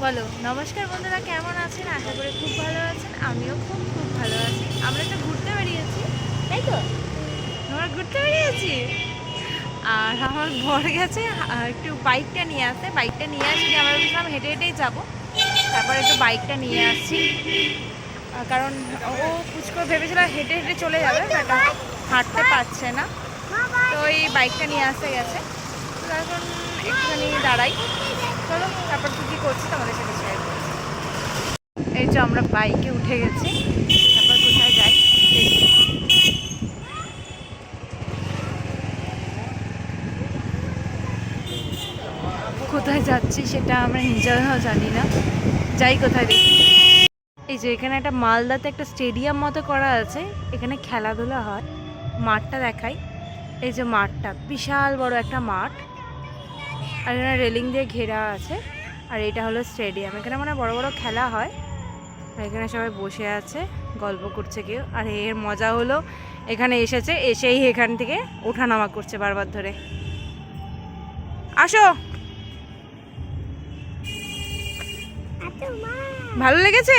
বলো। নমস্কার বন্ধুরা, কেমন আছেন? আশা করি খুব ভালো আছেন। আমিও খুব খুব ভালো আছি। আমরা একটু ঘুরতে বেরিয়েছি, তাই তো? আমরা ঘুরতে বেরিয়েছি। আর আমার বর গেছে একটু বাইকটা নিয়ে আসতে। বাইকটা নিয়ে আসি, আমরা বলছিলাম হেঁটে হেঁটেই যাবো। তারপর একটু বাইকটা নিয়ে আসছি, কারণ ও পুচকো ভেবেছিল হেঁটে হেঁটে চলে যাবে, বাট হাঁটতে পারছে না। তো এই বাইকটা নিয়ে আসতে গেছে। তো এখন একটুখানি দাঁড়াই, চলো তারপর কী কী করছি তোমাদের সাথে শেয়ার করছি। এই যে আমরা বাইকে উঠে গেছি, তারপর কোথায় যাই দেখি। কোথায় যাচ্ছি সেটা আমরা নিজেরাও জানি না, যাই কোথায় দেখি। এই যে এখানে একটা মালদাতে একটা স্টেডিয়াম মতো করা আছে, এখানে খেলাধুলা হয়। মাঠটা দেখাই, এই যে মাঠটা বিশাল বড় একটা মাঠ, আর এখানে রেলিং দিয়ে ঘেরা আছে। আর এটা হলো স্টেডিয়াম, এখানে মানে বড় বড় খেলা হয়। আর এখানে সবাই বসে আছে, গল্প করছে কেউ। আর এর মজা হলো এখানে এসেছে, এসেই এখান থেকে ওঠানামা করছে বারবার ধরে। আসো, ভালো লেগেছে?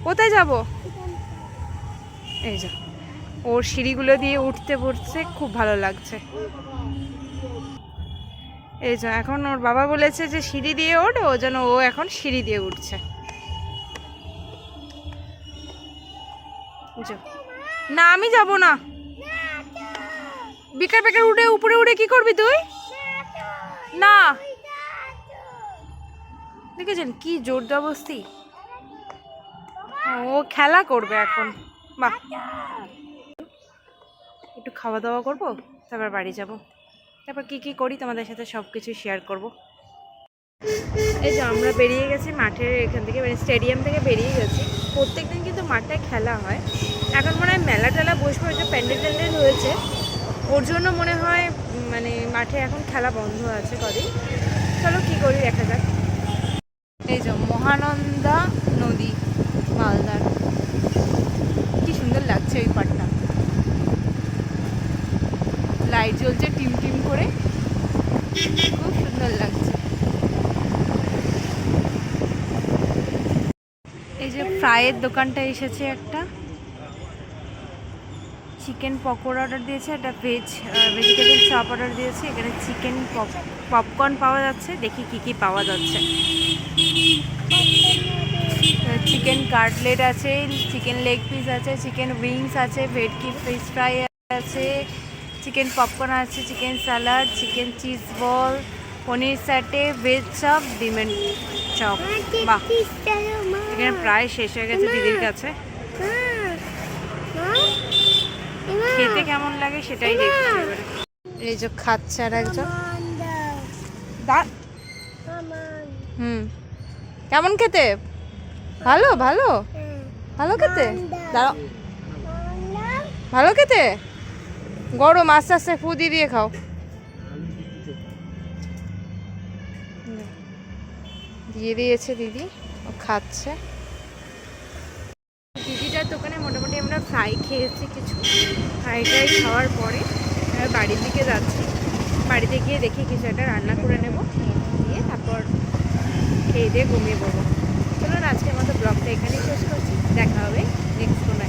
কোথায় যাব? এই যে ওর সিঁড়িগুলো দিয়ে উঠতে পড়ছে, খুব ভালো লাগছে। এই যে এখন ওর বাবা বলেছে যে সিঁড়ি দিয়ে ওঠ, ও যেন ও এখন সিঁড়ি দিয়ে উঠছে। না, আমি যাব না। বিকার বেকার উঠে উপরে উঠে কি করবি তুই? না, দেখেছেন কি জোর জবরদস্তি, ও খেলা করবে এখন। বাহ, একটু খাওয়া দাওয়া করবো, তারপর বাড়ি যাব। তারপর কি কি করি তোমাদের সাথে সব কিছু শেয়ার করব। এই যে আমরা বেরিয়ে গেছি মাঠের এখান থেকে, মানে স্টেডিয়াম থেকে বেরিয়ে গেছি। প্রত্যেকদিন কিন্তু মাঠে খেলা হয়। এখন মনে হয় মেলা টেলা বসবে, যে প্যান্ডেল ট্যান্ডেল হয়েছে ওর জন্য মনে হয় মানে মাঠে এখন খেলা বন্ধ আছে কদিন। চলো কি করি দেখা যাক। এই যে মহানন্দা নদী, মালদার, কি সুন্দর লাগছে ওই পাড়টা। লাইট জ্বলছে টিম টিম করে, খুব সুন্দর লাগছে। এই যে ফ্রাইয়ের দোকানটা এসেছে, একটা চিকেন পকোড়া অর্ডার দিয়েছে, একটা ভেজিটেবল চপ অর্ডার দিয়েছে। এখানে চিকেন পপকর্ন পাওয়া যাচ্ছে, দেখি কি কি পাওয়া যাচ্ছে। চিকেন কাটলেট আছে, চিকেন লেগ পিস আছে, চিকেন উইংস আছে, ভেটকি ফিশ ফ্রাই আছে, চিকেন পপকর্ন আছে, chicken salad, chicken cheese ball, paneer satay, veg chop, ডিমের চপ। বাহ, এখানে প্রায় শেষ হয়ে গেছে দিদির কাছে। খেতে কেমন লাগে সেটাই দেখছি এবারে। এই যে খাচ্ছে আর একজন। কেমন খেতে? ভালো ভালো ভালো খেতে। দাঁড়াও, ভালো খেতে। গরম, আস্তে আস্তে ফু দিয়ে খাও। দিয়ে দিয়েছে দিদি, ও খাচ্ছে। দিদিটার দোকানে মোটামুটি আমরা ফ্রাই খেয়েছি কিছু। ফ্রাইটাই খাওয়ার পরে বাড়ির দিকে যাচ্ছি। বাড়িতে গিয়ে দেখি কিছু একটা রান্না করে নেব, নিয়ে তারপর খেয়ে দিয়ে ঘুমিয়ে পড়বো। চলুন আজকের মতো ব্লগটা এখানেই শেষ করছি, দেখা হবে নেক্সট কোনো